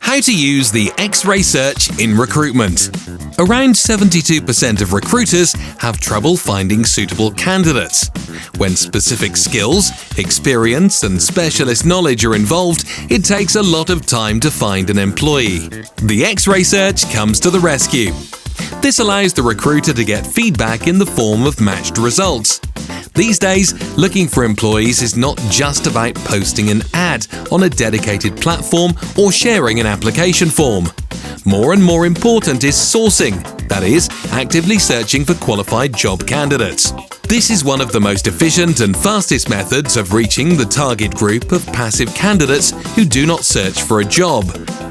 How to use the X-ray search in recruitment. Around 72% of recruiters have trouble finding suitable candidates. When specific skills, experience, and specialist knowledge are involved, it takes a lot of time to find an employee. The X-ray search comes to the rescue. This allows the recruiter to get feedback in the form of matched results. These days, looking for employees is not just about posting an ad on a dedicated platform or sharing an application form. More and more important is sourcing, that is, actively searching for qualified job candidates. This is one of the most efficient and fastest methods of reaching the target group of passive candidates who do not search for a job.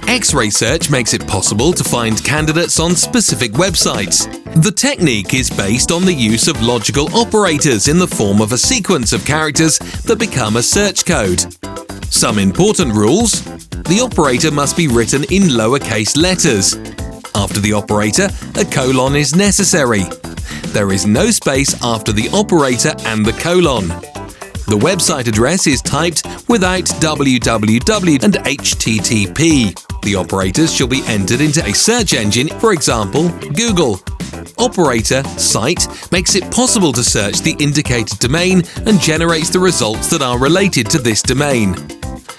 X-ray search makes it possible to find candidates on specific websites. The technique is based on the use of logical operators in the form of a sequence of characters that become a search code. Some important rules: the operator must be written in lowercase letters. After the operator, a colon is necessary. There is no space after the operator and the colon. The website address is typed without www and http. The operators shall be entered into a search engine, for example, Google. Operator site makes it possible to search the indicated domain and generates the results that are related to this domain.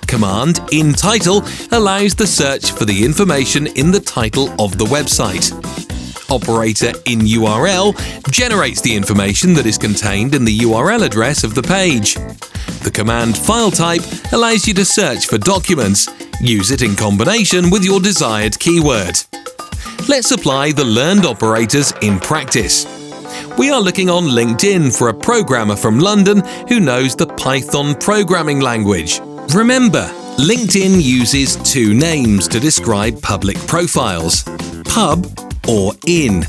Command in title allows the search for the information in the title of the website. Operator in URL generates the information that is contained in the URL address of the page. The command file type allows you to search for documents. Use it in combination with your desired keyword. Let's apply the learned operators in practice. We are looking on LinkedIn for a programmer from London who knows the Python programming language. Remember, LinkedIn uses two names to describe public profiles: pub or in.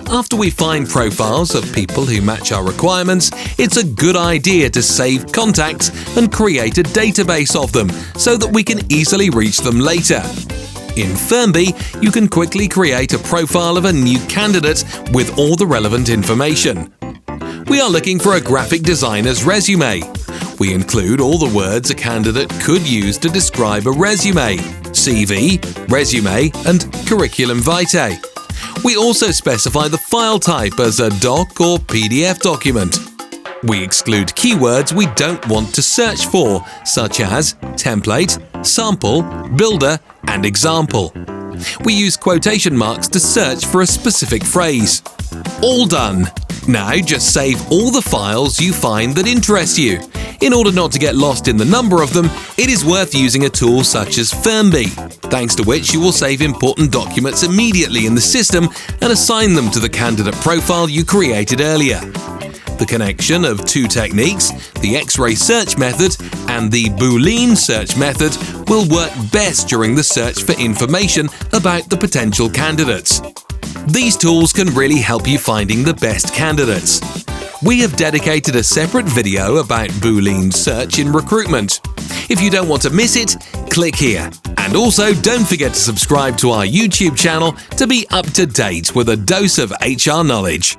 After we find profiles of people who match our requirements, it's a good idea to save contacts and create a database of them so that we can easily reach them later. In Firmbee, you can quickly create a profile of a new candidate with all the relevant information. We are looking for a graphic designer's resume. We include all the words a candidate could use to describe a resume: CV, resume, and curriculum vitae. We also specify the file type as a doc or PDF document. We exclude keywords we don't want to search for, such as template, sample, builder, and example. We use quotation marks to search for a specific phrase. All done! Now just save all the files you find that interest you. In order not to get lost in the number of them, it is worth using a tool such as Firmbee, thanks to which you will save important documents immediately in the system and assign them to the candidate profile you created earlier. The connection of two techniques, the X-ray search method and the Boolean search method, will work best during the search for information about the potential candidates. These tools can really help you finding the best candidates. We have dedicated a separate video about Boolean search in recruitment. If you don't want to miss it, click here. And also don't forget to subscribe to our YouTube channel to be up to date with a dose of HR knowledge.